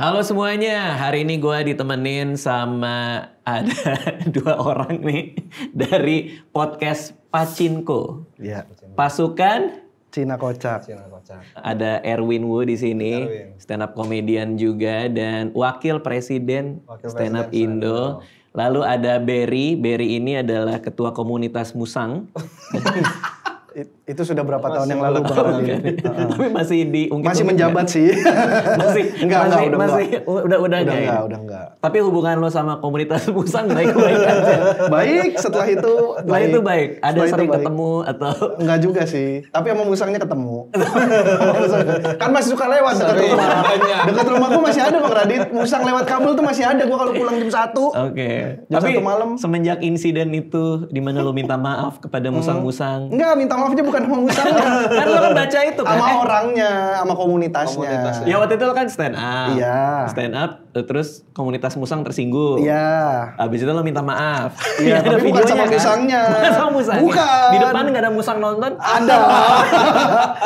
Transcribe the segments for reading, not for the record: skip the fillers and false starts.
Halo semuanya, hari ini gue ditemenin sama ada 2 orang nih dari podcast Pacinko. Iya. Pasukan Cina Kocak. ada Erwin Wu di sini, stand up comedian juga dan wakil presiden stand up Indo. Lalu ada Berry ini adalah ketua komunitas Musang. Itu sudah berapa tahun yang lalu Bang Radit? Tapi masih diungkit. Masih menjabat sih. Udah enggak. Tapi hubungan lo sama komunitas Musang baik-baik aja. Baik, setelah itu baik. Ada sering ketemu atau enggak juga sih. Tapi sama Musangnya ketemu. Kan masih suka lewat dekat rumah. Dekat rumahku masih ada Bang Radit. Musang lewat kabel tuh masih ada gua kalau pulang jam 1. Oke. Tapi malam semenjak insiden itu di mana lo minta maaf kepada musang-musang. Enggak, minta maafnya bukan sama musangnya. Kan lo kan baca itu kan. Sama orangnya, sama komunitasnya. Ya waktu itu lo kan stand up. Iya. Stand up terus komunitas musang tersinggung. Iya. Habis itu lo minta maaf. Iya, tapi bukan sama kan? musangnya. Bukan sama musangnya. Bukan. Di depan nggak ada musang nonton? Ada.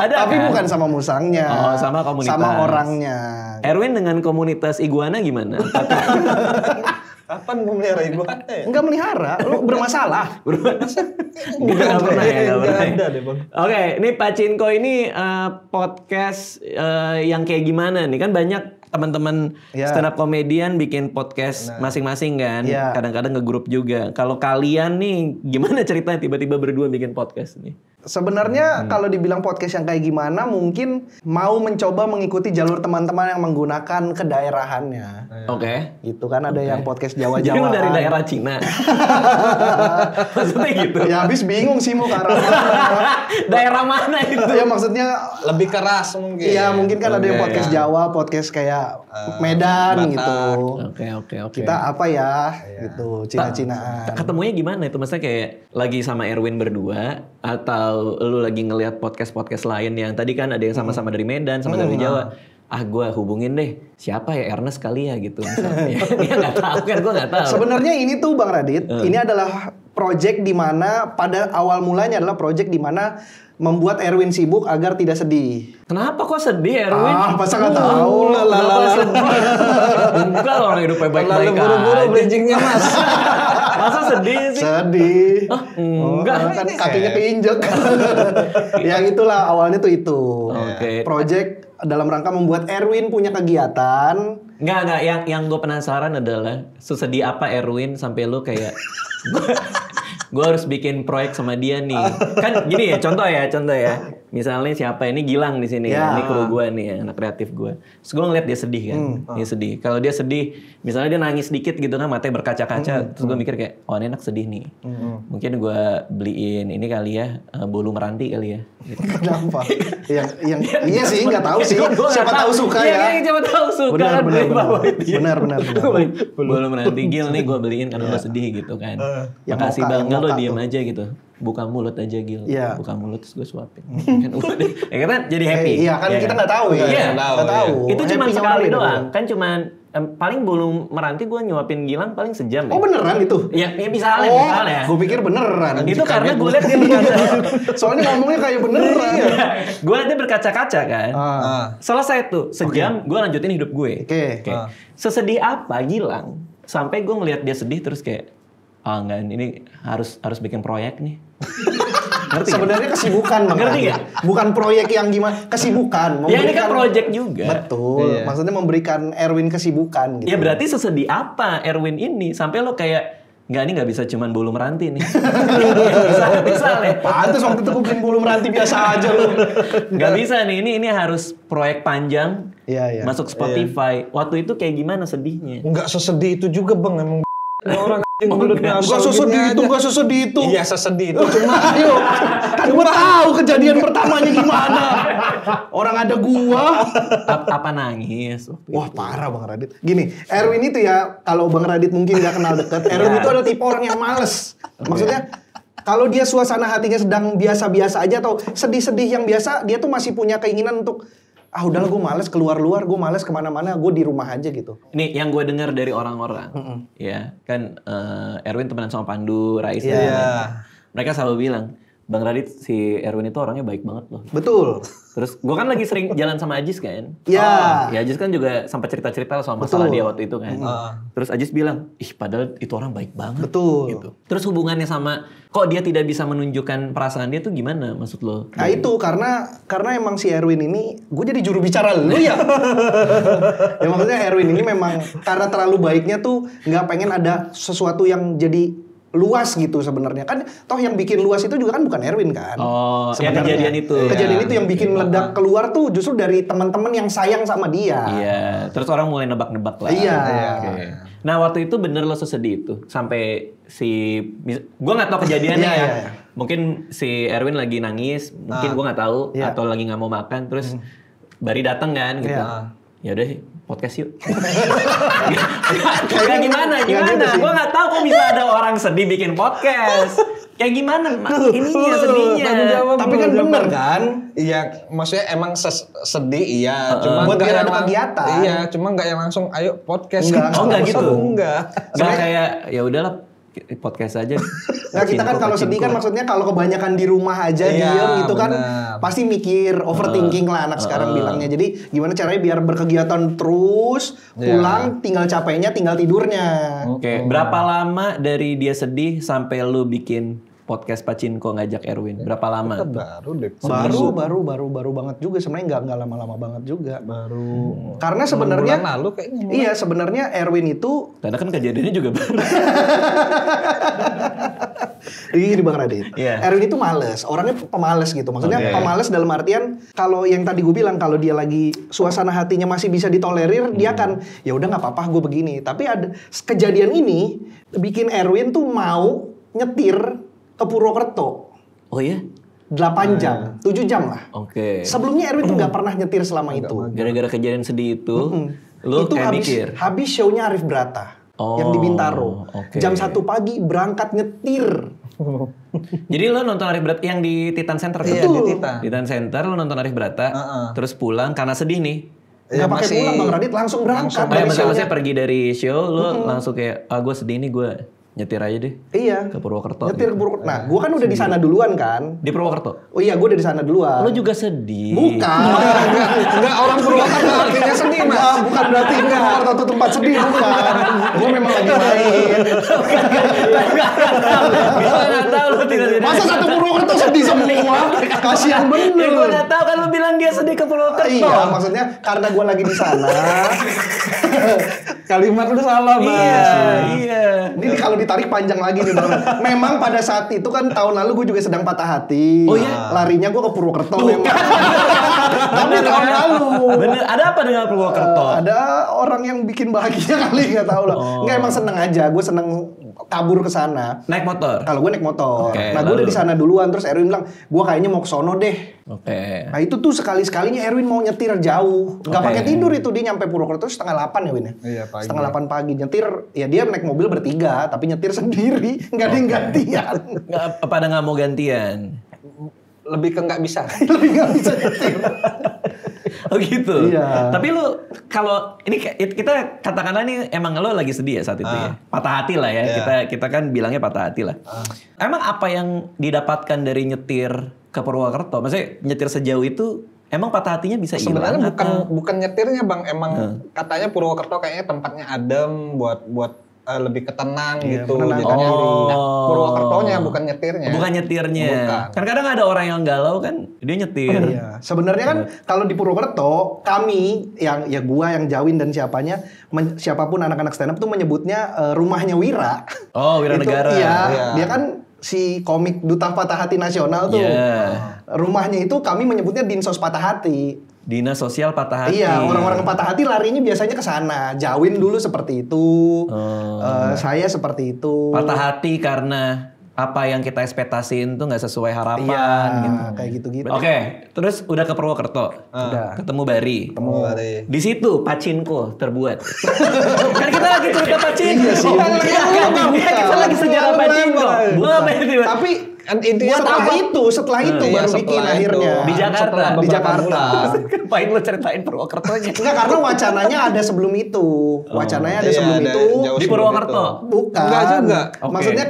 Ada tapi kan? Bukan sama musangnya. Oh, sama komunitas. Sama orangnya. Erwin dengan komunitas iguana gimana? Kapan memelihara iguana ya? Enggak melihara, lu bermasalah. Enggak pernah ya. Ada deh Bang. Oke, ini Pacinko ini podcast yang kayak gimana nih? Kan banyak teman-teman stand up comedian bikin podcast masing-masing kan. Kadang-kadang ngegrup juga. Kalau kalian nih gimana ceritanya tiba-tiba berdua bikin podcast nih? Sebenarnya kalau dibilang podcast yang kayak gimana, mungkin mau mencoba mengikuti jalur teman-teman yang menggunakan kedaerahannya. Oke. Gitu kan ada yang podcast Jawa-Jawa. Jadi lu dari daerah Cina. Maksudnya gitu. Ya habis bingung sih mau ke arah mana. Daerah mana itu? Ya maksudnya lebih keras mungkin. Iya, mungkin kan ada yang podcast Jawa, podcast kayak Medan Batak. gitu. Oke. Kita apa ya gitu, Cina-Cinaan. Ketemunya gimana itu? Maksudnya kayak lagi sama Erwin berdua atau lu lagi ngelihat podcast lain yang tadi kan ada yang sama-sama dari Medan, sama dari Jawa. Gue hubungin deh siapa ya Ernest kali ya gitu misalnya. Dia nggak tahu kan, gue nggak tahu. Sebenarnya ini tuh Bang Radit, ini adalah project di mana pada awal mulanya adalah project di mana membuat Erwin sibuk agar tidak sedih. Kenapa kok sedih Erwin? Masa nggak tahu? Kenapa sedih? Enggak orang hidupnya baik-baik aja. Buru-buru bridgingnya Mas. Masa sedih sih? Sedih. Enggak. Kan kakinya keinjek. Ya itulah awalnya tuh itu. Oke. Project dalam rangka membuat Erwin punya kegiatan. Enggak. Yang gue penasaran adalah sesedih apa Erwin sampai lu kayak gue harus bikin proyek sama dia nih. Kan gini ya, contoh ya. Misalnya siapa ini Gilang di sini, ini kru gue nih, anak kreatif gue. Terus gue ngeliat dia sedih kan, dia sedih. Kalau dia sedih, misalnya dia nangis dikit gitu kan, matanya berkaca-kaca. Terus gue mikir kayak, oh ini anak sedih nih. Mungkin gue beliin ini kali ya, bolu meranti kali ya. Gitu. Kenapa? Iya sih, nggak tahu sih. Siapa tahu suka ya. Iya, siapa tahu suka. Benar. Bolu meranti Gil nih gue beliin karena lo sedih gitu kan. Makasih Bang, lo diem aja gitu. Buka mulut aja Gil. Buka mulut terus gue suapin. Ya kan jadi happy. Iya kan kita nggak tahu ya. Iya, nggak tahu. Itu cuma sekali doang. Kan cuma paling bolu meranti gue nyuapin Gilang paling sejam. Oh beneran itu? Ya misalnya. Gue pikir beneran. Itu karena gue liat dia berkaca. Soalnya ngomongnya kayak beneran. Gue liat dia berkaca-kaca kan. Selesai tuh sejam gue lanjutin hidup gue. Oke. Sesedih apa Gilang? Sampai gue ngeliat dia sedih terus kayak enggak, ini harus bikin proyek nih. Ngerti sebenarnya kesibukan Bang. Ngerti gak? Bukan proyek yang gimana, kesibukan. Ya ini kan proyek juga. Betul. Maksudnya memberikan Erwin kesibukan gitu. Ya berarti sesedih apa Erwin ini sampai lo kayak ini nggak bisa cuman bolu meranti nih. Misalnya. Pantes waktu itu gue bikin bolu meranti biasa aja lu. Nggak bisa nih, ini harus proyek panjang. Iya. Masuk Spotify. Waktu itu kayak gimana sedihnya? Enggak sesedih itu juga Bang, emang orang mulutnya Gak sesedih itu. Iya sesedih itu. Cuma ayo, kan gue tahu kejadian pertamanya gimana. Orang ada gua. Apa nangis? Wah parah Bang Radit. Gini, Erwin itu ya, kalau Bang Radit mungkin gak kenal deket, Erwin itu adalah tipe orang yang males. Maksudnya, kalau dia suasana hatinya sedang biasa-biasa aja atau sedih-sedih yang biasa, dia tuh masih punya keinginan untuk udahlah gue males keluar gue males kemana-mana, gue di rumah aja gitu. Ini yang gue dengar dari orang-orang, ya kan Erwin temenan sama Pandu, Rais, mereka selalu bilang Bang Radit, si Erwin itu orangnya baik banget loh. Betul. Terus gue kan lagi sering jalan sama Ajis kan. Iya. Ya Ajis kan juga sempat cerita-cerita soal masalah dia waktu itu kan. Terus Ajis bilang, ih padahal itu orang baik banget. Betul. Gitu. Terus hubungannya sama, kok dia tidak bisa menunjukkan perasaan dia tuh gimana maksud lo? Nah itu karena emang si Erwin ini, gue jadi juru bicara lu ya. Ya maksudnya Erwin ini memang karena terlalu baiknya tuh nggak pengen ada sesuatu yang jadi luas gitu sebenarnya. Kan toh yang bikin luas itu juga kan bukan Erwin kan. Oh, ya sebenarnya. kejadian itu. Kejadian itu yang bikin meledak keluar tuh justru dari teman-teman yang sayang sama dia. Iya, terus orang mulai nebak-nebak lah. Iya. Oke. Nah waktu itu bener lo sesedih itu sampai gue nggak tahu kejadiannya ya. Iya. Mungkin si Erwin lagi nangis, mungkin gue nggak tahu atau lagi nggak mau makan, terus Bari datang kan gitu. Ya udah podcast yuk. Kayak gimana? Gue nggak tahu kok bisa ada orang sedih bikin podcast. Kayak gimana? Ininya sedihnya. Tapi kan bener kan? Iya, maksudnya emang sedih iya, cuma buat nggak biar yang ada kegiatan. Iya, cuma nggak yang langsung ayo podcast. Enggak gitu. Enggak. Nggak kayak ya udahlah podcast aja. Nah kita kan kalau sedih kan maksudnya kalau kebanyakan di rumah aja diem gitu kan pasti mikir overthinking lah anak sekarang bilangnya. Jadi gimana caranya biar berkegiatan terus, pulang tinggal capeknya tinggal tidurnya. Oke. Berapa lama dari dia sedih sampai lu bikin podcast Pachinko ngajak Erwin? Berapa lama? Baru deh. Baru banget juga sebenarnya nggak lama-lama banget juga. Baru. Karena sebenarnya bulan lalu kayaknya. Iya sebenarnya Erwin itu karena kan kejadiannya juga baru. Ini Bang Radit. Erwin itu males, orangnya pemalas gitu. Maksudnya pemalas dalam artian kalau yang tadi gue bilang kalau dia lagi suasana hatinya masih bisa ditolerir, dia akan ya udah nggak apa-apa gue begini. Tapi ada kejadian ini bikin Erwin tuh mau nyetir ke Purwokerto. Oh iya? 8 jam, 7 jam lah. Oke. Sebelumnya Erwin tuh nggak pernah nyetir selama itu. Gara-gara kejadian sedih itu, lu itu kayak mikir. habis show-nya Arif Brata yang di Bintaro. Oke. Jam 1 pagi berangkat nyetir. Jadi lo nonton Arif Brata yang di Titan Center kan? Iya, di Titan. Titan Center lo nonton Arif Brata, terus pulang karena sedih nih. Nggak pakai pulang Bang Radit, langsung berangkat dari show-nya. Maksudnya pergi dari show, lo langsung kayak, gue sedih nih gue nyetir aja deh. Iya. Ke Purwokerto. Nyetir ke Purwokerto. Nah, gue kan udah di sana duluan kan. Di Purwokerto? Oh iya, gue udah di sana duluan. Lo juga sedih. Bukan. Enggak orang Purwokerto artinya sedih, Mas. Nah, bukan berarti Purwokerto itu tempat sedih, bukan. Gue memang lagi main. Gue gak tau lo tidak-tidak. Masa satu Purwokerto sedih semua? Kasian bener. Ya gue gak tau kan lo bilang dia sedih ke Purwokerto. Iya, maksudnya karena gue lagi di sana. Kalimat lu salah, Mas. Iya. Ini kalau ditarik panjang lagi nih Bang. Memang pada saat itu kan tahun lalu gue juga sedang patah hati. Oh iya? Larinya gue ke Purwokerto memang. Tapi tahun lalu. Bener, ada apa dengan Purwokerto? Ada orang yang bikin bahagia kali, nggak tahu lah. Enggak, emang seneng aja. Gue seneng kabur ke sana. Naik motor? Kalau gue naik motor. Oke, nah gue udah di sana duluan. Terus Erwin bilang, gue kayaknya mau ke sono deh. Oke. Nah itu tuh sekali-sekalinya Erwin mau nyetir jauh. Nggak pakai tidur itu, dia nyampe Purwokerto setengah 8 ya Win ya? Iya, pagi. Setengah 8 pagi. Nyetir, ya dia naik mobil bertiga. Tapi nyetir sendiri. Nggak ada yang gantian. Pada nggak mau gantian? Lebih ke nggak bisa. Lebih nggak bisa nyetir. Oh gitu. Iya. Tapi lu kalau ini kita katakanlah ini emang lo lagi sedih ya saat itu ya. Patah hati lah ya. Kita kan bilangnya patah hati lah. Emang apa yang didapatkan dari nyetir ke Purwokerto? Maksudnya nyetir sejauh itu emang patah hatinya bisa hilang? Sebenarnya bukan nyetirnya, Bang. Emang katanya Purwokerto kayaknya tempatnya adem buat lebih ketenang gitu. Jadinya Purwokertonya bukan nyetirnya. Bukan nyetirnya. Bukan. Kan kadang ada orang yang galau kan dia nyetir. Iya. Sebenarnya kan kalau di Purwokerto kami yang ya gua yang Jawin dan siapapun anak-anak stand up tuh menyebutnya rumahnya Wira. Oh, Wira Negara. Iya. Dia kan si komik Duta Patah Hati Nasional tuh. Rumahnya itu kami menyebutnya Dinsos Patah Hati. Dinas Sosial Patah Hati. Iya, orang-orang patah hati larinya biasanya ke sana. Jawin dulu seperti itu. Saya seperti itu. Patah hati karena apa yang kita ekspektasiin tuh nggak sesuai harapan gitu. Kayak gitu-gitu. Oke, terus udah ke Purwokerto. Udah. Ketemu Bari. Bari. Di situ Pachinko terbuat. Kan kita lagi cerita Pachinko. Iya sih. Kita lagi sejarah Pachinko. Tapi intinya setelah itu baru bikin akhirnya. Di Jakarta. Di Jakarta. Ngapain lo ceritain Purwokertonya? Enggak, karena wacananya ada sebelum itu. Wacananya ada sebelum itu. Di Purwokerto? Bukan. Enggak juga. Maksudnya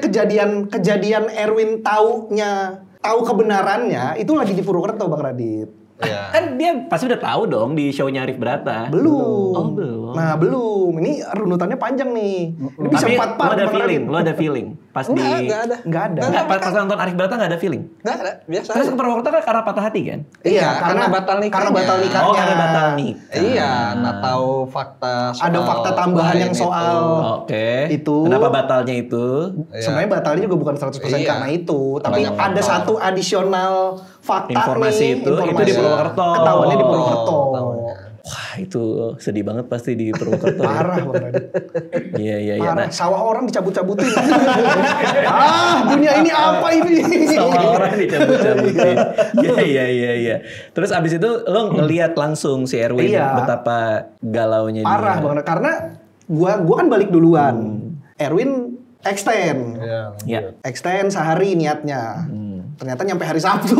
kejadian Erwin taunya tahu kebenarannya itu lagi di Purwokerto Bang Radit. Iya. Kan dia pasti udah tahu dong di show-nya Arif Brata. Belum. Oh, belum. Nah, belum. Ini runutannya panjang nih. Ini bisa Tapi 4 part. lo ada Bang feeling, Radit. lo ada feeling. Pas di Enggak ada. Nggak ada. Enggak, pas nonton Arif Brata enggak ada feeling. Enggak ada, biasa. Terus ke Purwokerto kan karena patah hati kan? Iya, karena batal nikahnya. Karena batal nikahnya. Oh, karena batal nikah. Iya, nggak tahu fakta soal Ada fakta tambahan yang lain soal Oke. Itu. Kenapa batalnya itu? Sebenarnya batalnya juga bukan 100% Iya. karena itu, tapi Banyak ada faktor. satu additional fakta Informasi nih, itu di Purwokerto. Ketahuannya di Oh, Purwokerto. tahunya. Wah, itu sedih banget pasti di Purwokerto. Parah Bang Radit. Iya, iya, iya. Parah. Nah, Sawah orang dicabut-cabutin. Dunia ini apa ini? sama orang dicabut-cabutin. Iya. Terus abis itu lo ngeliat langsung si Erwin Iya. betapa galaunya Parah dia. Bang Radit. Karena gua kan balik duluan. Erwin extend. Iya. Ya. Extend sehari niatnya. Ternyata nyampe hari Sabtu.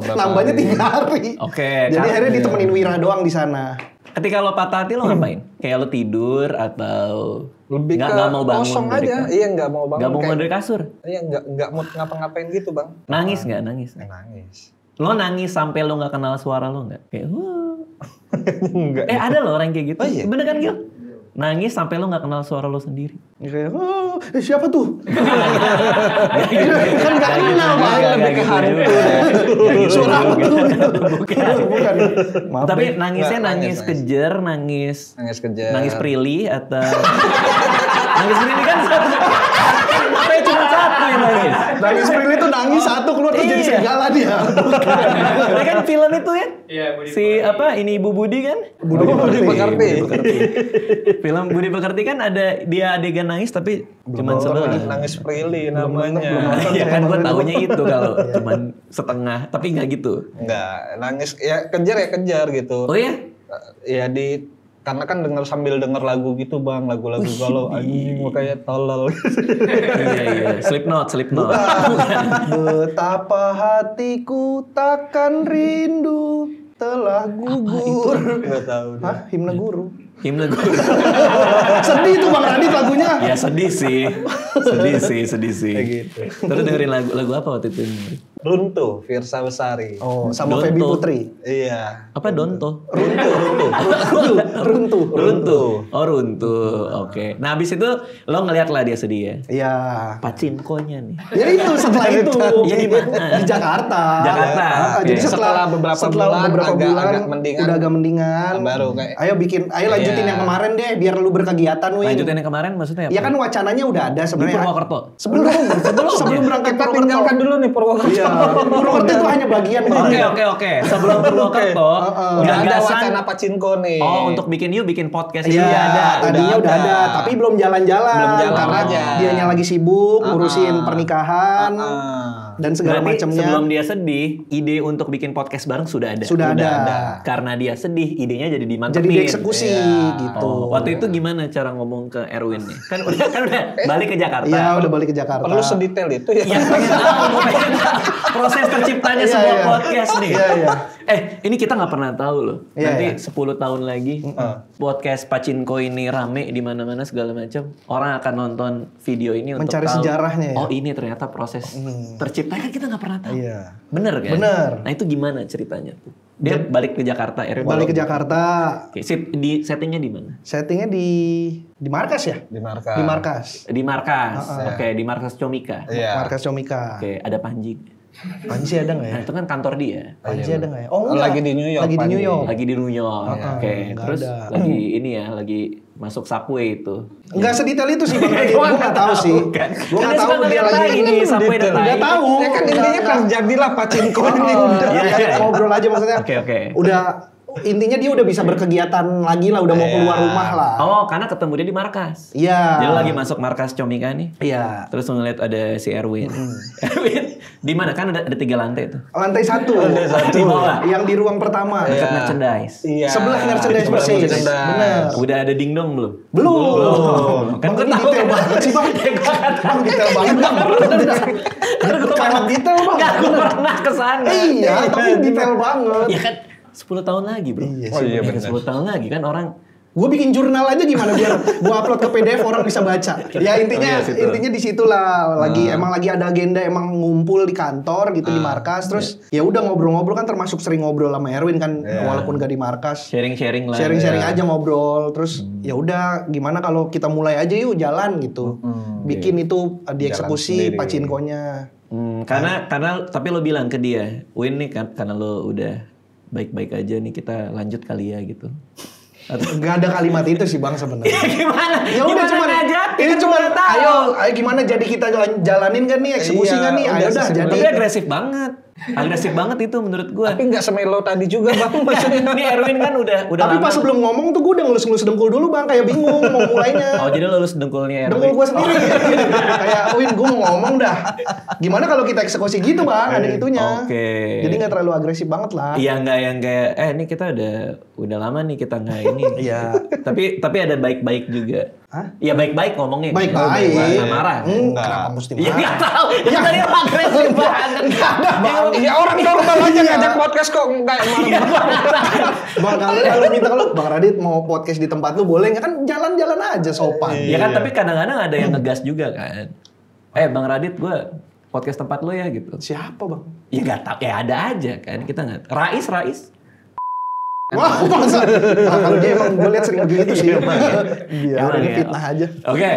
Nambahnya 3 hari. Oke, Jadi kan- akhirnya ditemenin Wira doang di sana. Ketika lo patah hati lo ngapain? Kayak lo tidur atau Lebih ke nggak mau bangun kosong dari aja. Iya, nggak mau bangun. nggak mau bangun kayak- dari kasur? Iya, nggak mood ngapa-ngapain gitu, Bang. Nangis nggak? Nangis? Nangis. Lo nangis sampai lo nggak kenal suara lo nggak? Kayak Enggak. ada lo orang kayak gitu. Oh, iya? Bener kan Gil? Nangis sampai lo nggak kenal suara lo sendiri. Kayak, siapa tuh? Kan nggak kenal, Bang. Lebih ke hantu. Suara apa tuh? Bukan. Bukan. Maaf Tapi deh. nangisnya Nggak, nangis nangis. kejer, nangis Kejar. nangis prilly atau nangis prilly kan satu. Apa cuma satu yang nangis? Nangis Prilly tuh nangis satu keluar tuh jadi Iya. serigala dia. Ini kan film itu ya? Iya, Budi Si apa ini Ibu Budi kan? Budi Pekerti. Film Budi Pekerti kan ada dia adegan nangis tapi cuman sebelah. Nangis prilly namanya. Ya kan gue taunya itu kalau cuman setengah, tapi nggak gitu. Enggak, nangis ya kejar gitu. Oh ya? Ya karena kan sambil denger lagu gitu, Bang, lagu-lagu galau anjing makanya tolol. Iya. Slipknot. Betapa hatiku takkan rindu telah gugur. Enggak tahu. Hah? Himne guru. Himne gue. Sedih tuh Bang Radit lagunya. Ya sedih sih. Kayak gitu. Terus dengerin lagu apa waktu itu? Runtuh, Firsa Besari. Oh, sama Donto. Feby Putri. Iya. Apa Donto? Runtuh. Oh runtuh. Oke. Nah abis itu lo ngeliat lah dia sedih ya. Iya. Pacinkonya nih. Ya itu setelah itu. Iya, di mana? Di Jakarta. Jakarta, oke. Jadi setelah Setelah beberapa beberapa bulan agak mendingan. udah agak mendingan. Baru kayak- ayo lanjutin Iya. yang kemarin deh biar lu berkegiatan Win. Lanjutin yang kemarin maksudnya apa? Ya kan wacananya udah ada Di sebenarnya. Purwokerto. Sebelum berangkat Kita Purwokerto. tinggalkan dulu nih Purwokerto. Iya. Purwokerto itu hanya bagian Bang. Oke. Sebelum Purwokerto, Udah ada gagasan- wacana Pacinko nih. Oh, untuk bikin podcast Iya, ini ada. tadinya udah ada, tapi belum jalan-jalan. Belum jalan karena aja. dianya lagi sibuk ngurusin pernikahan dan segala Berarti macamnya. sebelum dia sedih, ide untuk bikin podcast bareng sudah ada. Sudah ada. Karena dia sedih, idenya jadi dimantepin. Jadi dieksekusi gitu. Oh, waktu itu gimana cara ngomong ke Erwin nih? Kan udah balik ke Jakarta. Iya, udah balik ke Jakarta. Perlu sedetail itu ya. Ya pengen tahu, pengen tahu proses terciptanya Iya, sebuah iya. podcast nih. Iya. Ini kita nggak pernah tahu loh. Iya, Nanti iya. 10 tahun lagi podcast Pacinko ini rame di mana-mana segala macam. Orang akan nonton video ini untuk Mencari tahu, sejarahnya ya. Oh ini ternyata proses terciptanya kan kita nggak pernah tahu. Iya. Bener kan? Bener. Nah itu gimana ceritanya tuh? Dia balik ke Jakarta. Balik ke Jakarta. Oke, settingnya di mana? Settingnya di markas ya? Di markas. Di markas. Di markas. Oke, di markas Comika. Iya. Markas Comika. Oke, ada Panji. Panji ada nggak ya? Nah, itu kan kantor dia. Panji ada nggak ya? Oh enggak. Lagi di New York, Lagi di Panji. New York. Lagi di New York. Oke, nggak terus ada. lagi ini ya, lagi masuk subway itu. Enggak sedetail itu sih Bang. Gue nggak tahu sih. Gue Kan nggak dia tahu suka dia ngeliat lagi ini sampai detail. detai. Nggak tahu. Ya kan intinya terjadilah Pacinko ini udah. Iya, iya. Ngobrol aja maksudnya. Oke. Udah intinya dia udah bisa berkegiatan lagi lah, udah mau keluar rumah lah. Oh, karena ketemu dia di markas. Iya. Dia lagi masuk markas Comika nih. Iya. Terus ngeliat ada si Erwin. Erwin, di mana kan ada 3 lantai tuh. Lantai 1. Di bawah. Yang di ruang pertama. Dekat merchandise. Iya. Sebelah merchandise Sebelah persis. merchandise. Bener. Udah ada dingdong belum? Belum. Kan Bang, gue ini tahu detail kan. banget sih Bang. Bang, detail banget Bang. Karena gue Sangat detail Bang. Gak pernah kesana. Iya, tapi detail banget. Ya kan 10 tahun lagi bro. Iya sih. Oh, iya, Ya, benar. 10 tahun lagi kan orang Gue bikin jurnal aja gimana biar gue upload ke PDF orang bisa baca. Ya intinya intinya di situlah emang lagi ada agenda emang ngumpul di kantor gitu di markas terus ya udah ngobrol-ngobrol kan termasuk sering ngobrol sama Erwin kan walaupun gak di markas. Sharing-sharing lah. Sharing-sharing aja ngobrol terus ya udah gimana kalau kita mulai aja yuk jalan gitu. Bikin itu dieksekusi pacinkonya. Karena tapi lo bilang ke dia, Win nih kan karena lo udah baik-baik aja nih kita lanjut kali ya gitu. Gak ada kalimat itu sih Bang sebenarnya. Gimana? Ya udah Gimana cuman ngajak? ini Kita cuman udah tahu. ayo gimana jadi kita jalanin kan nih eksekusi kan nih. Ayo udah jadi. Tapi agresif banget. Agresif banget itu menurut gua. Tapi nggak semelo tadi juga Bang maksudnya. Ini Erwin kan udah Tapi lama. pas sebelum ngomong tuh gue udah ngelus-ngelus dengkul dulu Bang kayak bingung mau mulainya. Oh jadi lo lulus dengkulnya Erwin. Dengkul gue sendiri. Kayak Win gue mau ngomong dah. Gimana kalau kita eksekusi gitu Bang ada itunya. Oke. Jadi gak terlalu agresif banget lah. Iya nggak yang kayak ini kita udah lama nih kita nggak ini. Iya. Tapi ada baik-baik juga. Hah? Ya baik-baik ngomongnya. Baik-baik. Nggak marah. Kenapa mesti Ya marah? nggak tahu. Ya tadi lo agresif banget. Ya orang normal aja ngajak podcast kok kayak marah. Bang kalau minta kalau Bang Radit mau podcast di tempat lu boleh nggak kan jalan-jalan aja sopan. Ya kan tapi kadang-kadang ada yang ngegas juga kan. Bang Radit gue podcast tempat lo ya gitu. Siapa Bang? Ya nggak tahu. Ya ada aja kan kita nggak. Rais. Wah, masa? Nah, kalau dia emang gue lihat sering begitu sih. Biar Emang ini ya? fitnah aja. Oke.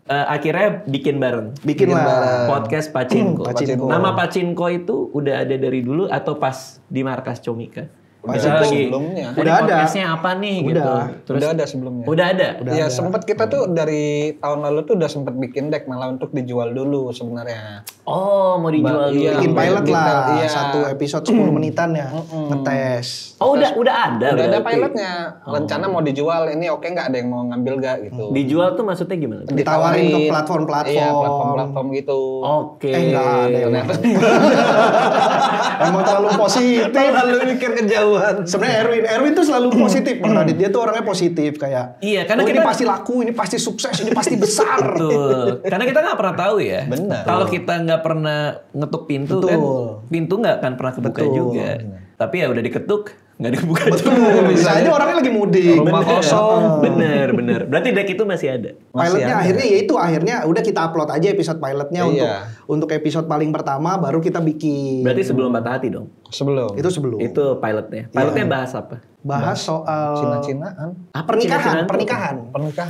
Akhirnya bikin bareng. Bikin lah. Podcast Pacinko. Pacinko. Nama Pacinko itu udah ada dari dulu atau pas di markas Comika? Pacinko Misalnya sebelumnya. Udah ada. Podcastnya apa nih gitu. Udah. Udah ada sebelumnya. Udah ada. Ya sempat kita tuh dari tahun lalu tuh udah sempat bikin deck malah untuk dijual dulu sebenarnya. Oh mau dijual dulu. Bikin pilot lah. Iya. Satu episode 10 menitan ya. Ngetes. Oh udah ada. Udah ada berarti. pilotnya. Rencana mau dijual. Ini oke nggak ada yang mau ngambil gak gitu. Dijual tuh maksudnya gimana? Ditawarin ke platform-platform. Iya platform-platform gitu. Oke. Enggak ada yang Ternyata emang terlalu positif. terlalu mikir kejauhan. Sebenarnya Erwin tuh selalu positif Bang Radit. Dia tuh orangnya positif kayak. Iya, karena ini kita- pasti laku, ini pasti sukses, ini pasti besar. Betul. Karena kita nggak pernah tahu ya. Benar. Kalau kita nggak pernah ngetuk pintu kan, pintu nggak akan pernah kebuka juga. Tapi ya udah diketuk, nggak dibuka juga. Bisa aja orangnya lagi mudik. Rumah kosong. Bener. Berarti deck itu masih ada. Pilotnya akhirnya udah kita upload aja episode pilotnya Iya. untuk episode paling pertama baru kita bikin. Berarti sebelum patah hati dong. Sebelum. Itu sebelum. Itu pilotnya. Pilotnya bahas apa? Bahas soal Cina-cinaan. Apa Cina-cinaan tuh? pernikahan.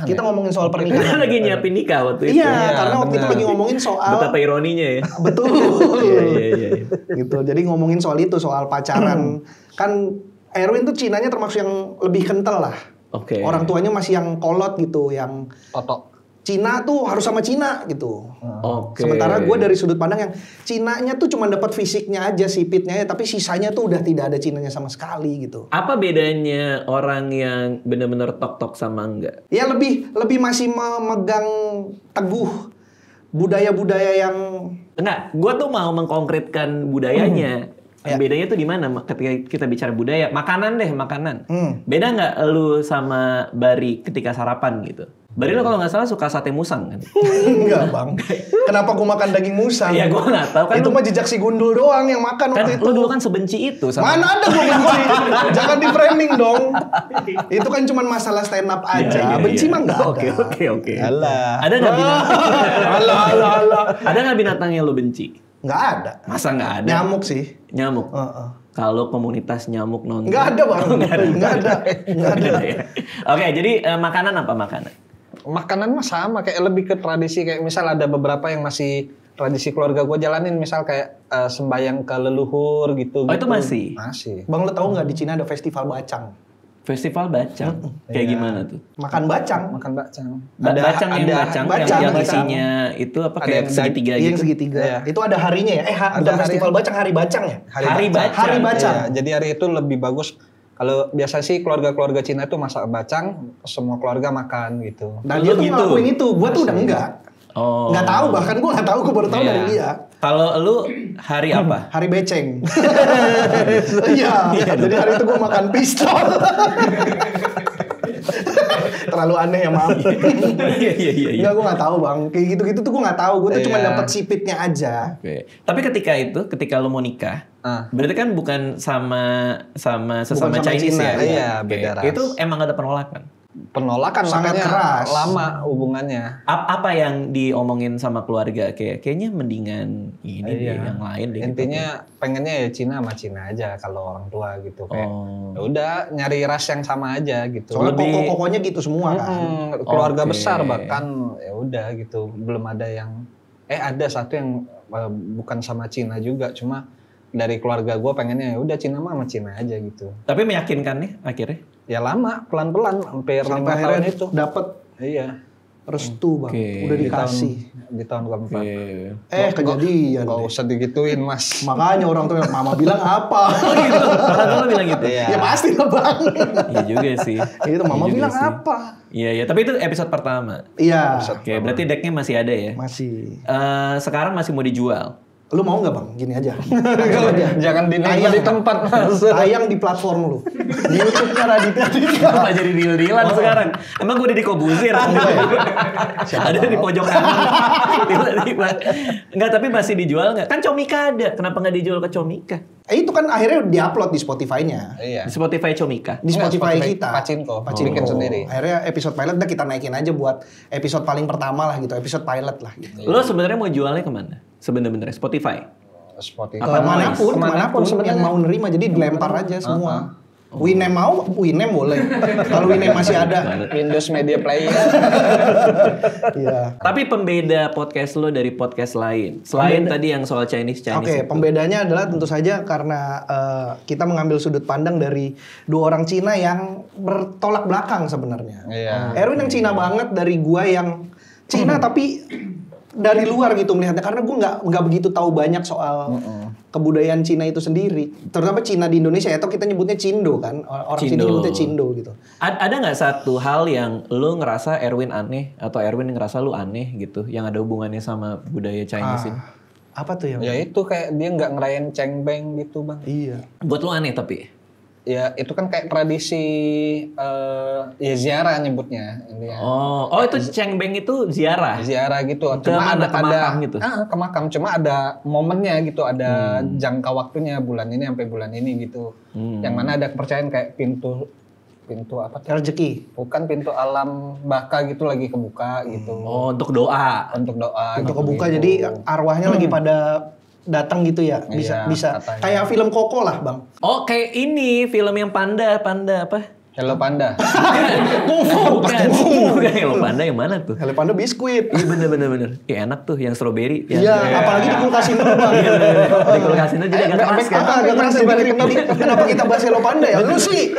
Kita ya? ngomongin soal Kita pernikahan. lagi nyiapin nikah waktu itu. Iya, karena waktu itu benar. lagi ngomongin soal Betapa ironinya ya. betul. Iya. Gitu. Jadi ngomongin soal itu, soal pacaran. Kan Erwin tuh Cinanya termasuk yang lebih kental lah. Oke. Orang tuanya masih yang kolot gitu, yang Toto. Cina tuh harus sama Cina gitu. Oke. Sementara gue dari sudut pandang yang Cinanya tuh cuma dapat fisiknya aja, sipitnya aja, tapi sisanya tuh udah tidak ada Cinanya sama sekali gitu. Apa bedanya orang yang benar-benar tok-tok sama enggak? Ya lebih masih memegang teguh budaya-budaya yang Enggak, gue tuh mau mengkonkretkan budayanya. Bedanya tuh di mana ketika kita bicara budaya? Makanan deh, makanan. Beda nggak lu sama Bari ketika sarapan gitu? Bari lo kalau nggak salah suka sate musang kan? enggak bang. Kenapa gue makan daging musang? Iya, gue nggak tahu kan. Itu mah jejak si gundul doang yang makan Kan waktu itu. lu dulu kan sebenci itu sama. Mana ada gue benci? Jangan di framing dong. Itu kan cuma masalah stand up aja. Iya. Benci mah nggak ada. Oke. Alah. Ada nggak binatang? Alah. Ada nggak binatang yang lu benci? Nggak ada. Masa nggak ada? Nyamuk sih. Nyamuk. Heeh. Kalau komunitas nyamuk nonton. Nggak ada bang. Nggak ada. Nggak ada. Ya. Oke, jadi makanan apa makanan? Makanan mah sama kayak lebih ke tradisi kayak misal ada beberapa yang masih tradisi keluarga gue jalanin misal kayak sembayang ke leluhur gitu. Oh, itu masih? Masih. Bang lo tahu nggak di Cina ada festival bacang? Festival bacang. Kayak gimana tuh? Makan bacang. Makan bacang. Bacang yang bacang. isinya itu apa Ada kayak yang segitiga Iya, yang gitu. segitiga. Iya. Itu ada harinya ya? Ada Bukan hari- festival bacang, hari bacang ya? Hari bacang. Hari bacang. Iya, jadi hari itu lebih bagus. Kalau biasa sih keluarga-keluarga Cina itu masak bacang, semua keluarga makan gitu. Nah Lu dia tuh gitu? ngelakuin itu, gue tuh udah enggak. Oh. Nggak tahu bahkan gue nggak tahu, gue baru tahu Iya. dari dia. Kalau lu hari apa? Hari beceng. Iya, jadi hari itu gue makan pistol. Terlalu aneh ya maaf. Iya. Enggak, gue nggak tahu bang. Kayak gitu-gitu tuh gue nggak tahu. Gue tuh cuma Iya. dapat sipitnya aja. Oke. Tapi ketika lu mau nikah, berarti kan bukan sama sesama Bukan sama Chinese Cina, ya? iya, Oke. beda ras. Itu emang ada penolakan. penolakan, Sangat makanya keras. lama hubungannya. Apa yang diomongin sama keluarga? Kayaknya mendingan ini deh, yang lain deh. Intinya pengennya ya Cina sama Cina aja kalau orang tua gitu kayak. Oh. Ya udah nyari ras yang sama aja gitu. Soalnya Lebih- pokok-pokoknya gitu semua kan. Keluarga Oke. besar bahkan ya udah gitu. Belum ada yang ada satu yang bukan sama Cina juga, cuma dari keluarga gue pengennya ya udah Cina mah sama Cina aja gitu. Tapi meyakinkan nih akhirnya. Ya lama, pelan-pelan hampir 5 Sampai tahun akhirnya itu. dapet Iya. restu bang. Oke. Udah dikasih. Di tahun keempat. Kejadian. Gak deh. usah digituin mas. Makanya orang tuh mama bilang apa? Oh gitu. Orang tua lo bilang gitu. Iya. Ya pasti lah bang. Iya juga sih. Itu mama Iya juga bilang sih. apa? Iya, iya. Tapi itu episode pertama. Iya. Oke, berarti decknya masih ada ya? Masih. Sekarang masih mau dijual. Lu mau nggak bang? Gini aja. Jangan dinaik Tayang. di tempat mas. Tayang di platform lu. Di YouTube-nya Raditya Dika. Kenapa jadi deal-dealan sekarang? Emang gue udah dikobuzir? Ada di pojok kanan. Tiba-tiba. Enggak, tapi masih dijual nggak? Kan Comika ada. Kenapa nggak dijual ke Comika? Itu kan akhirnya diupload di Spotify-nya. Iya. Di Spotify Comika. Di Spotify Spotify kita. Pacinko. Bikin sendiri. Akhirnya episode pilot udah kita naikin aja buat episode paling pertama lah gitu. Episode pilot lah gitu. Lo sebenarnya mau jualnya kemana? Sebenarnya Spotify. Spotify. Kemanapun yang sebenarnya. mau nerima. Jadi dilempar aja semua. Winem mau, Winem boleh. Kalau Winem masih ada. Windows Media Player. Iya. Tapi pembeda podcast lo dari podcast lain. Selain tadi yang soal Chinese Oke, itu. pembedanya adalah tentu saja karena kita mengambil sudut pandang dari dua orang Cina yang bertolak belakang sebenarnya. Iya. Erwin yang Cina banget, dari gua yang Cina tapi dari luar gitu melihatnya, karena gua nggak begitu tahu banyak soal kebudayaan Cina itu sendiri, terutama Cina di Indonesia atau kita nyebutnya Cindo kan, orang Cina Cindo. nyebutnya Cindo gitu. Ada nggak satu hal yang lo ngerasa Erwin aneh atau Erwin ngerasa lo aneh gitu, yang ada hubungannya sama budaya Chinese ini? Apa tuh yang? Ya itu kayak dia nggak ngerayain cengbeng gitu bang. Iya. Buat lo aneh tapi. Ya itu kan kayak tradisi ya ziarah nyebutnya. Ini ya. Oh itu cengbeng itu ziarah. Ziarah gitu. Ke mana? Ke makam gitu? Ke makam. Cuma ada momennya gitu, ada jangka waktunya bulan ini sampai bulan ini gitu. Yang mana ada kepercayaan kayak pintu apa tuh? Rezeki. Bukan pintu alam baka gitu lagi kebuka gitu. Oh untuk doa. Untuk doa. Untuk gitu, kebuka, gitu. jadi arwahnya lagi pada datang gitu ya. Iya, Bisa katanya. kayak film Koko lah bang. Oh kayak ini film yang panda apa? Hello Panda. Bukan Hello Panda yang mana tuh? Hello Panda biskuit. Iya bener. Kayak enak tuh yang strawberry. Iya, apalagi dikulkasin dulu bang. Di kulkasin aja jadi agak keras kan. Agak keras jadi kenapa kita bahas Hello Panda ya? Lu sih.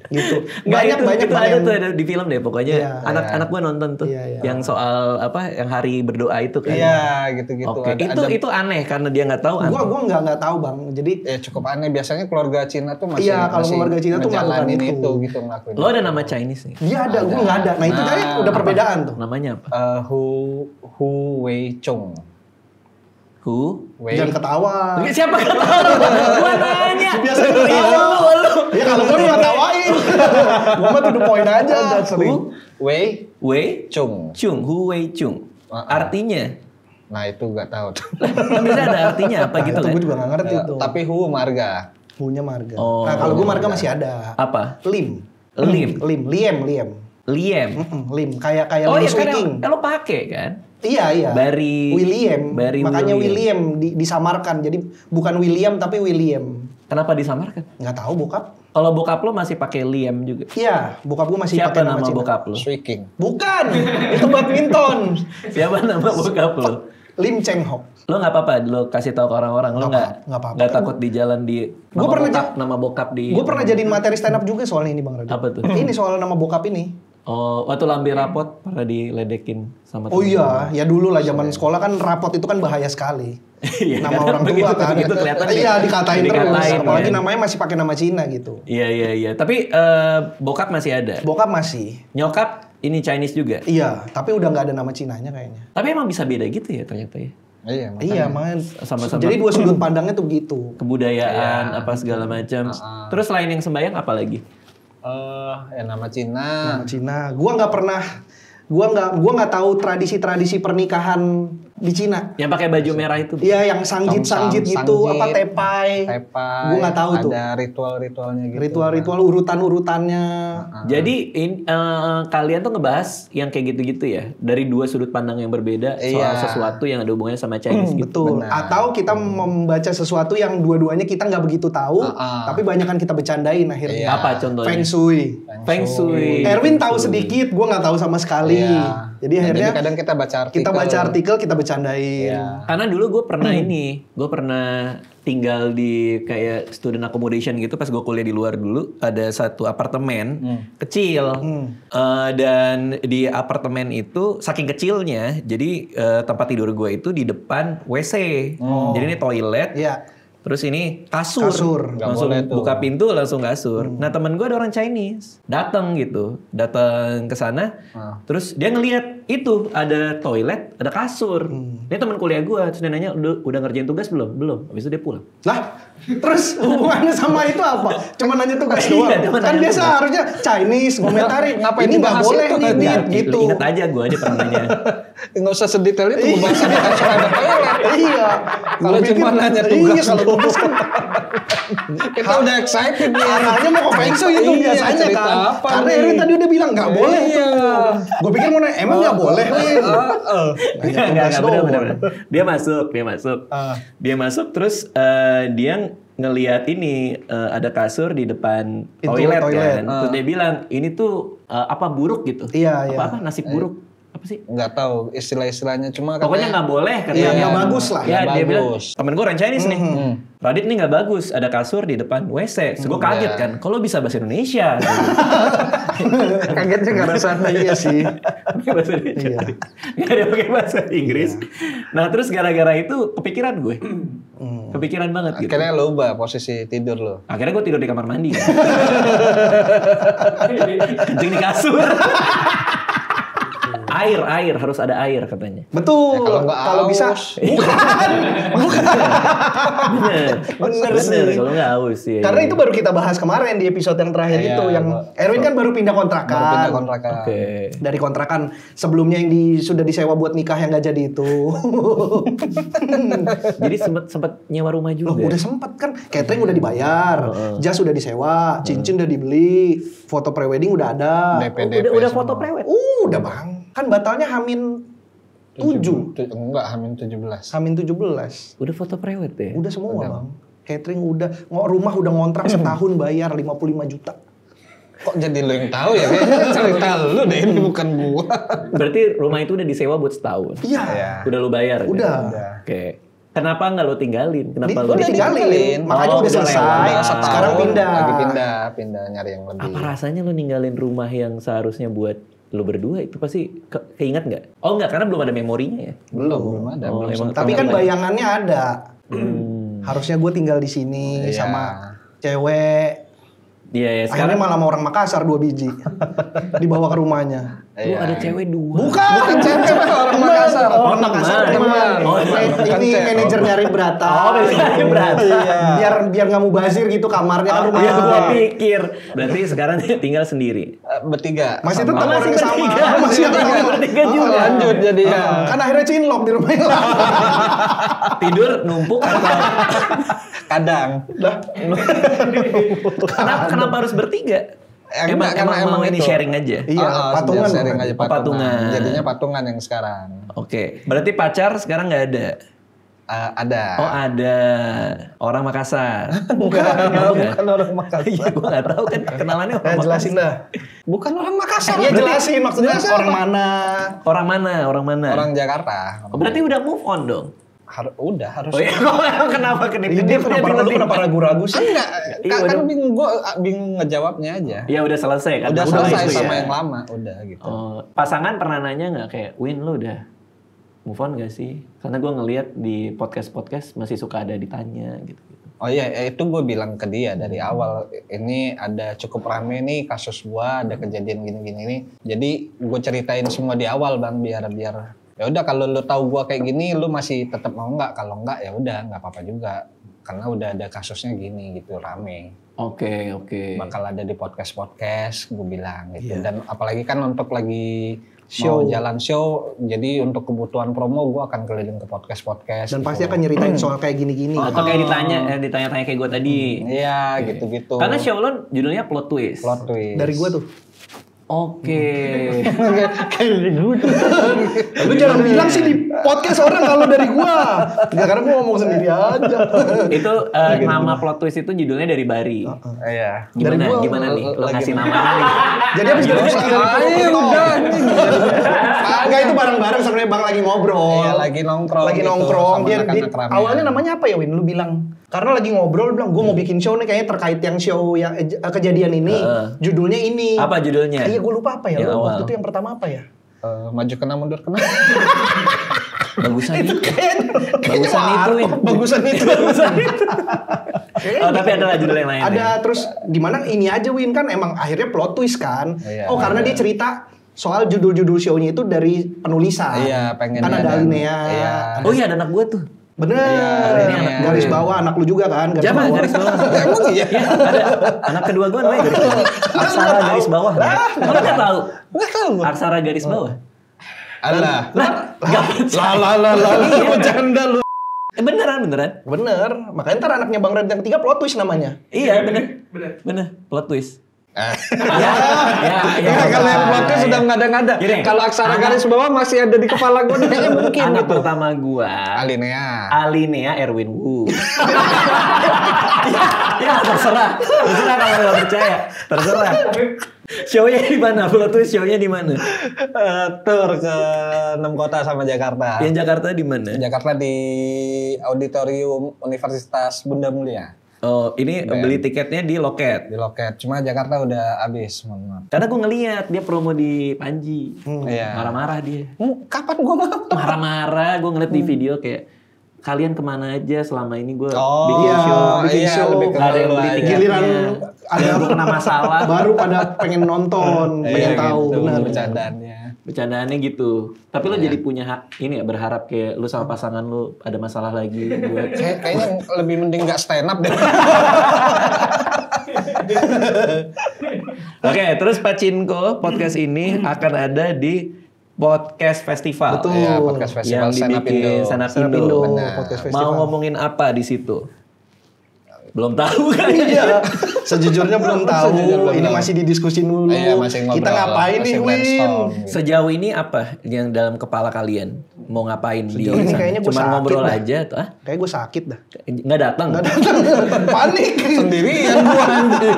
Gitu. Banyak itu Bang, ada yang- tuh ada di film deh pokoknya. Iya, Anak-anak gue nonton tuh. Iya. Yang soal apa yang hari berdoa itu kan. Iya gitu-gitu. Oke, Ada- itu aneh karena dia nggak tahu. Gua nggak tahu bang. Jadi ya cukup aneh, biasanya keluarga Cina tuh masih Iya, kalau keluarga Cina tuh melakukan ngejalanin itu. gitu ngelakuin. Lo ada nama Chinese nih. dia ada, gua nggak ada. Nah itu jadi udah perbedaan tuh. Namanya apa? Hu Wei Chung. Who? Wei. Jangan ketawa. Siapa ketawa? Gua nanya. Biasa ketawa. Ya kalau gua nggak tawain. Gua mah to the point aja. Hu Wei Wei Chung. Chung, Hu Wei Chung. Artinya? Nah itu nggak tahu. Kan biasanya ada artinya apa Nah, gitu itu kan? gua juga nggak ngerti tuh. Tapi Hu marga. Punya marga. Oh. Nah kalau gua marga masih ada. Apa? Lim. Lim. Liem. Liem. Lim. Kayak Oh Lim iya kan Swiking. lo pakai kan? Iya. William. Makanya William disamarkan. Jadi bukan William tapi William. Kenapa disamarkan? Nggak tahu bokap. Kalau bokap lo masih pakai Liam juga. Iya, bokap gua masih Siapa pakai nama Cina. bokap lo? Swiking. Bukan, itu badminton. Siapa nama bokap lo? Lim Cheng Hok. Lo nggak apa-apa, lo kasih tahu ke orang-orang. Lo Nggak apa-apa. nggak takut di jalan di nama bokap di. Gue pernah jadiin materi stand up juga soalnya ini Bang Radit. Apa tuh? Ini soal nama bokap ini. Oh, waktu lambe rapot pernah diledekin sama Oh temen. iya, ya dulu lah zaman sekolah kan rapot itu kan bahaya sekali. Iya, Nama karena orang tua begitu- kan. begitu kelihatan Iya, dikatain terus. dikatain, Apalagi ya. namanya masih pakai nama Cina gitu. Iya. Tapi bokap masih ada. Bokap masih. Nyokap ini Chinese juga. Iya, tapi udah nggak ada nama Cinanya kayaknya. Tapi emang bisa beda gitu ya ternyata ya. Iya. Iya, makanya Sama-sama. jadi dua sudut pandangnya tuh gitu. Kebudayaan apa segala macam. Terus selain yang sembahyang apa lagi? Ya nama Cina. Nama Cina. Gua nggak pernah Gua nggak tahu tradisi-tradisi pernikahan di Cina. Yang pakai baju merah itu. Iya, yang sangjit gitu, apa tepai. Gua nggak tahu tuh. Ada ritual-ritualnya gitu. Ritual-ritual urutan-urutannya. Jadi kalian tuh ngebahas yang kayak gitu-gitu ya, dari dua sudut pandang yang berbeda soal sesuatu yang ada hubungannya sama Chinese gitu. Betul. Benar. Atau kita membaca sesuatu yang dua-duanya kita nggak begitu tahu, tapi banyak kan kita bercandain akhirnya. Apa contohnya? Feng Shui. Feng Shui. Erwin tahu sedikit, gue nggak tahu sama sekali. Jadi akhirnya kadang kita baca artikel. Kita bercandain. Karena dulu gue pernah gue pernah tinggal di kayak student accommodation gitu pas gue kuliah di luar dulu. Ada satu apartemen kecil. Dan di apartemen itu saking kecilnya, jadi tempat tidur gue itu di depan WC. Jadi ini toilet. Iya. Terus ini kasur. Langsung buka pintu langsung kasur. Nah, temen gue ada orang Chinese. Datang ke sana. Terus dia ngelihat itu ada toilet, ada kasur. Ini teman kuliah gue. Terus dia nanya, udah ngerjain tugas belum? Belum. Habis itu dia pulang. Lah, terus hubungannya sama itu apa? Cuma nanya tugas doang. Kan biasa harusnya Chinese komentarin. Ngapain ini nggak boleh nih, gitu. Ingat aja gue aja pernah nanya. Nggak usah sedetail itu bahasa di kasur ada toilet. Iya. Kalau cuma nanya tugas. Kalau tugas kan Kita udah excited nih. arahnya mau ke Feng Shui itu biasanya kan. Karena Erwin tadi udah bilang nggak boleh itu. Gue pikir mau nanya, emang nggak boleh Win? Nggak, bener. Dia masuk terus dia ngelihat ini ada kasur di depan toilet kan. Terus dia bilang ini tuh apa buruk gitu. Iya. Apa nasib buruk. Apa sih? Nggak tahu istilah-istilahnya, cuma pokoknya nggak boleh katanya. Nggak bagus lah. Ya, dia bilang, temen gue orang Chinese nih. Radit nih nggak bagus, ada kasur di depan WC. Terus gue kaget kan, kalau bisa bahasa Indonesia. Kagetnya karena sana iya sih. Pakai bahasa Indonesia. Nggak ada pakai bahasa Inggris. Nah terus gara-gara itu kepikiran gue. Kepikiran banget gitu. Akhirnya lo ubah posisi tidur lo. Akhirnya gue tidur di kamar mandi. Kencing di kasur. Air harus ada air katanya. Betul. Kalau bisa. Bener sih. Kalau nggak haus sih. Karena itu baru kita bahas kemarin di episode yang terakhir itu, yang Erwin kan baru pindah kontrakan. Oke. Dari kontrakan sebelumnya yang sudah disewa buat nikah yang nggak jadi itu. Jadi sempat nyewa rumah juga. Loh, udah sempet kan. Catering udah dibayar, jas udah disewa, cincin udah dibeli, foto prewedding udah ada. Udah foto prewed. Udah bang. Kan batalnya Hamin 7. Enggak, Hamin 17. Hamin 17. Udah foto prewed ya? Udah semua bang. Catering udah, rumah udah ngontrak setahun bayar 55 juta. Kok jadi lo yang tahu ya? Kayaknya cerita lo deh, ini bukan gua. Berarti rumah itu udah disewa buat setahun? Iya. Udah lo bayar? Udah. Oke. Kenapa nggak lo tinggalin? Kenapa lo ditinggalin? Makanya udah selesai. Sekarang pindah. Lagi pindah nyari yang lebih. Apa rasanya lo ninggalin rumah yang seharusnya buat lo berdua itu pasti keinget nggak? Oh nggak, karena belum ada memorinya ya? Belum ada. Tapi kan bayangannya ada. Harusnya gue tinggal di sini sama cewek. Iya, Akhirnya malah sama orang Makassar 2 biji. Dibawa ke rumahnya. Lu ada cewek 2. Bukan cewek, orang Makassar. Orang Makassar teman. Ini manajer nyari Berata. Manajer nyari Berata. Biar nggak mubazir gitu kamarnya kan rumahnya. Gua pikir. Berarti sekarang tinggal sendiri. Bertiga. Masih tetap orang sama. Masih bertiga juga. Lanjut jadi ya. Kan akhirnya cinlok di rumah yang lain. Tidur numpuk atau kadang. Kenapa harus bertiga? Emang mau ini sharing aja? Iya, patungan. Sharing aja patungan. Jadinya patungan yang sekarang. Oke. Berarti pacar sekarang nggak ada? Ada. Oh ada. Orang Makassar. Bukan orang Makassar. Iya, gue nggak tahu kan kenalannya orang Makassar. Jelasin dah. Bukan orang Makassar. Iya jelasin maksudnya orang mana? Orang mana? Orang Jakarta. Oh, berarti udah move on dong? Harus. Oh iya, kenapa Dia kenapa ragu-ragu sih? Kan bingung ngejawabnya aja. Ya udah selesai kan? Udah selesai itu sama ya? yang lama, udah gitu. Oh, pasangan pernah nanya nggak kayak, Win lu udah move on gak sih? Karena gue ngelihat di podcast masih suka ada ditanya gitu. Oh iya, itu gue bilang ke dia dari awal, ini ada cukup rame nih kasus gue, ada kejadian gini-gini nih. Jadi gue ceritain semua di awal bang, biar ya udah kalau lu tahu gua kayak gini lu masih tetap mau nggak, kalau nggak ya udah nggak apa-apa juga karena udah ada kasusnya gini gitu rame. Oke. Bakal ada di podcast gue bilang gitu. Dan apalagi kan untuk lagi mau jalan show. Jadi untuk kebutuhan promo gue akan keliling ke podcast-podcast. Dan gitu. pasti akan nyeritain soal kayak gini-gini. Atau kayak ditanya-tanya kayak gue tadi. Iya gitu-gitu. Karena show lo judulnya Plot Twist. Plot twist. Dari gua tuh. Oke. Lu jangan bilang sih di podcast orang kalau dari gua. Ya karena gua ngomong sendiri aja. Itu nama Plot Twist itu judulnya dari Bari. Iya. Dari gua Gimana nih? Lo lagi- ngasih namanya nih. Jadi abis dari Enggak, itu bareng-bareng sebenarnya Bang lagi ngobrol. Iya, lagi nongkrong Lagi gitu, nongkrong. sama Dia anak-anak ramean. awalnya namanya apa ya Win? Lu bilang. Karena lagi ngobrol, lu bilang gue mau bikin show nih kayaknya terkait yang show yang kejadian ini. Judulnya ini. Apa judulnya? Iya gue lupa apa ya. Yang Waktu awal. itu yang pertama apa ya? Maju kena mundur kena. Bagusan itu. Kayaknya Bagusan itu, Win. Bagusan itu. Oh, tapi ada lah judul yang lain. Ada ya? terus gimana ini aja Win kan emang akhirnya plot twist kan. Iya, Oh karena dia cerita soal judul-judul show-nya itu dari penulisan. Iya, pengen kan ada ada- Alinea. iya. Oh iya, ada anak gue tuh. Bener. Ini anak garis gue. bawah anak lu juga kan? Garis Siapa bawah. garis bawah? Emang iya? Ya, ada. Anak kedua gue namanya garis bawah. Aksara garis bawah. Lo nggak tahu? Nggak tahu. Aksara garis bawah. Alah. Lah, Bercanda lu. beneran. Bener. Makanya ntar anaknya Bang Red yang ketiga plot twist namanya. Iya, bener. Plot twist. Ah. Ya, Kalau yang plotnya ya. sudah ngada-ngada. Gini, Kalau aksara garis bawah masih ada di kepala gue, kayaknya mungkin Anak gitu. pertama gua Alinea Erwin Wu. ya, terserah kalau nggak percaya, terserah. Show-nya di mana? Plot twist show-nya di mana? Tur ke 6 kota sama Jakarta. Yang Jakarta di mana? Jakarta di Auditorium Universitas Bunda Mulia. Oh, ini beli tiketnya di loket. Di loket. Cuma Jakarta udah habis, mohon maaf. Karena gue ngeliat dia promo di Panji. Iya. Marah-marah dia. Kapan gua mau? Marah-marah, gue ngeliat di video kayak kalian kemana aja selama ini gue Oh, bikin iya, show. bikin show. lebih ke Gak ada yang lu beli aja. tiketnya. Giliran ada yang kena masalah. baru pada pengen nonton, pengen Iya, tahu gitu, benar. bercandaannya. Bercandaannya gitu. Tapi lo jadi punya hak ini ya, berharap kayak lu sama pasangan lu ada masalah lagi buat Kayaknya lebih mending nggak stand up deh. Oke, terus Pacinko podcast ini akan ada di Podcast Festival. Betul. Iya, podcast festival Yang Stand Up dibikin Indo. Stand Up Stand Up Indo. Indo, Benar. podcast Mau festival. ngomongin apa di situ? Belum tahu kan? Iya, sejujurnya belum tahu. Sejujurnya belum Ini tahu. masih didiskusin dulu. Iya, masih ngobrol. Kita ngapain nih, masih Win? brainstorm. Sejauh ini apa yang dalam kepala kalian? Mau ngapain di Sejauh ini sana? kayaknya gua Cuman sakit ngobrol dah. aja tuh? Ah? Kayak gue sakit dah. Nggak datang? Panik. Sendirian gua anjir.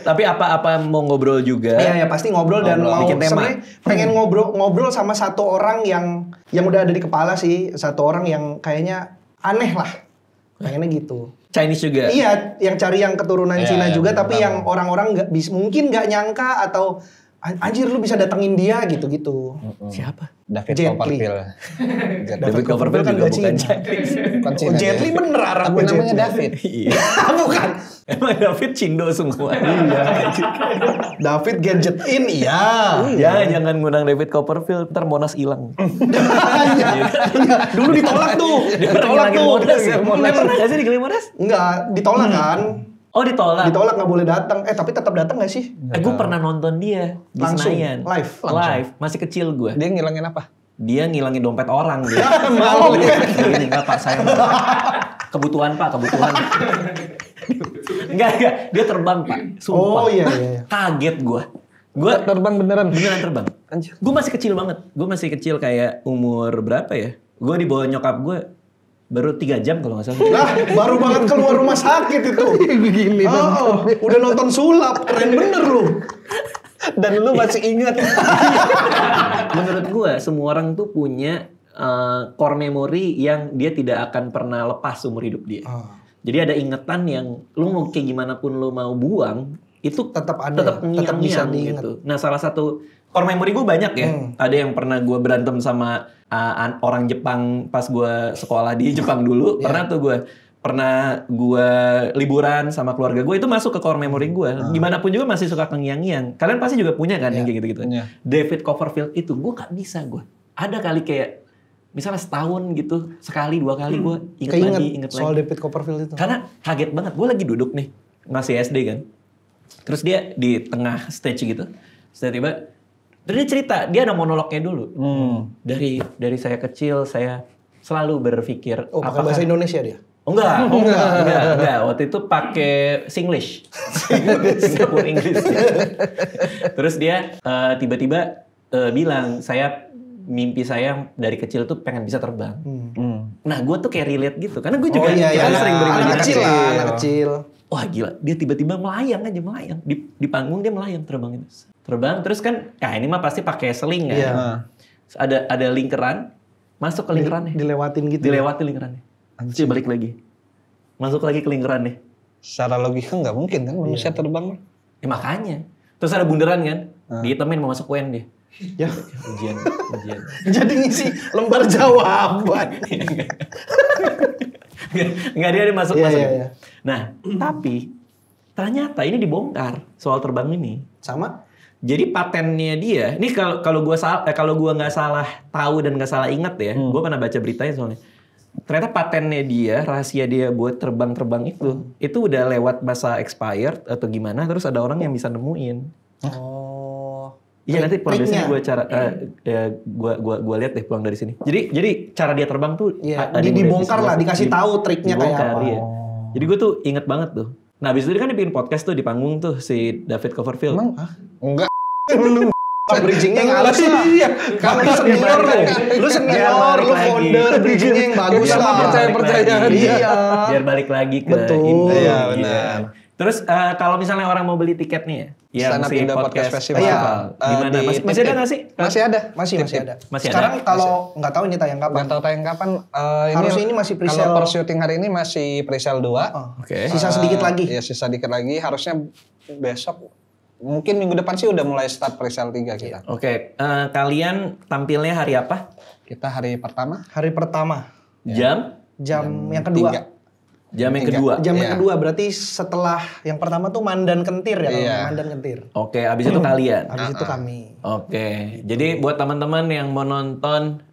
Tapi apa mau ngobrol juga? Iya, ya pasti ngobrol dan Ngobrol, mau bikin tema. sebenarnya pengen ngobrol sama satu orang yang udah ada di kepala sih, satu orang yang kayaknya aneh lah. Kayaknya gitu. Chinese juga? Iya, yang cari yang keturunan Iya, Cina iya, juga, bener tapi banget. yang orang-orang mungkin nggak nyangka atau anjir lu bisa datengin dia gitu-gitu. Siapa? David Jet Li. Copperfield. David Copperfield kan juga nggak bukan Cina. Chinese. Bukan Oh, Cina. Jet Li dia. bener arah Tapi gua Jet namanya Li. David. Iya. Bukan. Emang David Cindo semua. Iya. David Gadget In, iya. Ya, jangan ngundang David Copperfield, ntar Monas hilang. Iya. Iya. Dulu ditolak tuh. Ditolak tuh. Monas ya. Pernah nggak sih digeleng Monas? Enggak, ditolak kan. Oh, ditolak. Ditolak nggak boleh datang. Tapi tetap datang nggak sih? Gue pernah nonton dia di Langsung, Senayan. live. Live. Masih kecil gue. Dia ngilangin apa? Dia ngilangin dompet orang dia. Mau. Enggak Pak, saya kebutuhan Pak, kebutuhan. Enggak. Dia terbang Pak. Sumpah. Oh iya, iya. Kaget gue. Gue Terbang beneran. beneran terbang. Anjir. Gue masih kecil banget. Gue masih kecil kayak umur berapa ya? Gue dibawa nyokap gue baru 3 jam kalau nggak salah. Nah, baru banget keluar rumah sakit itu. Begini. Oh, udah nonton sulap. Keren bener lu. Dan lu masih ingat. Menurut gue semua orang tuh punya core memory yang dia tidak akan pernah lepas seumur hidup dia. Jadi ada ingetan yang lu mau kayak gimana pun lu mau buang itu Tetap ada, tetap tetap bisa ngiang-ngiang diingat. gitu. Nah salah satu core memory gue banyak ya. Ada yang pernah gue berantem sama orang Jepang pas gue sekolah di Jepang dulu. Pernah tuh gue liburan sama keluarga gue, itu masuk ke core memory gue. Gimana pun juga masih suka ngiang-ngiang. Kalian pasti juga punya kan yang kayak gitu-gitu. Punya. David Copperfield itu gue gak bisa gue. Ada kali kayak misalnya setahun gitu, sekali 2 kali gue inget Soal lagi. David Copperfield itu. Karena kaget banget, gue lagi duduk nih, masih SD kan. Terus dia di tengah stage gitu, terus tiba-tiba Terus dia cerita, dia ada monolognya dulu. Dari saya kecil, saya selalu berpikir. Oh, pakai bahasa Indonesia dia? Oh, enggak. Waktu itu pakai Singlish. Singapore English. Terus dia tiba-tiba bilang, mimpi saya dari kecil tuh pengen bisa terbang. Nah, gue tuh kayak relate gitu. Karena gue juga sering berimajinasi. Anak kecil. Wah gila, dia tiba-tiba melayang. Di panggung dia melayang terbang itu. Terbang, terus kan, ini mah pasti pakai seling kan. Iya. Ada lingkaran, masuk ke lingkarannya. Dilewatin gitu. Dilewati lingkarannya. Coba balik lagi. Masuk lagi ke lingkarannya. Secara logika nggak mungkin kan manusia terbang. Ya makanya. Terus ada bundaran kan, dihitemin mau masuk UN dia. Ya. Ujian. Jadi ngisi lembar jawaban. Enggak, dia masuk. Iya. Nah, tapi ternyata ini dibongkar soal terbang ini. Sama? Jadi patennya dia, ini kalau gua nggak salah tahu dan nggak salah ingat ya, gua pernah baca beritanya soalnya. Ternyata patennya dia, rahasia dia buat terbang-terbang itu udah lewat masa expired atau gimana, terus ada orang yang bisa nemuin. Oh. Iya nanti pulang dari sini gue lihat deh pulang dari sini. Jadi cara dia terbang tuh dibongkar lah, dikasih tahu triknya kayak apa. Iya. Jadi gue tuh inget banget tuh. Nah abis itu dia kan bikin podcast tuh di panggung tuh si David Copperfield. Emang? Enggak. Bridgingnya yang halus lah. Kamu senior lu senior, lu founder, bridgingnya yang bagus lah. Percaya. Iya. Biar balik lagi ke Betul. Iya benar. Terus kalau misalnya orang mau beli tiket nih ya, Stand Up Indo Podcast Festival. Gimana? Masih ada nggak sih? Masih ada. Masih ada. Masih Sekarang ada? kalau nggak tahu ini tayang kapan. Nggak tahu tayang kapan. Harusnya ini masih pre-sale. Kalau per syuting hari ini masih pre-sale 2. Oke. Sisa sedikit lagi. Iya sisa dikit lagi. Harusnya besok. Mungkin minggu depan sih udah mulai start pre-sale 3 kita. Oke. Kalian tampilnya hari apa? Kita hari pertama. Hari pertama. Jam Yang kedua. 3. Jam yang kedua. Jam yang Iya. kedua berarti setelah yang pertama tuh Mandan Kentir ya. Iya. Mandan Kentir. Oke, abis itu kalian. Habis itu kami. Oke, jadi buat teman-teman yang mau nonton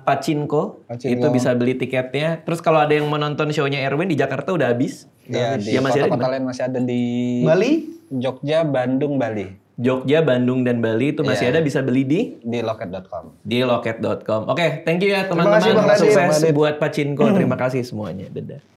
Pachinko, itu bisa beli tiketnya. Terus kalau ada yang mau nonton show-nya Erwin di Jakarta udah habis. Iya, di Ya, masih ada di kota-kota lain masih ada di Bali? Jogja, Bandung, Bali. Jogja, Bandung, dan Bali itu masih ada, bisa beli Di loket.com. di loket.com. Oke, thank you ya Terima kasih, teman-teman. Bang Radit. Sukses buat Pachinko. Terima kasih semuanya. Dadah.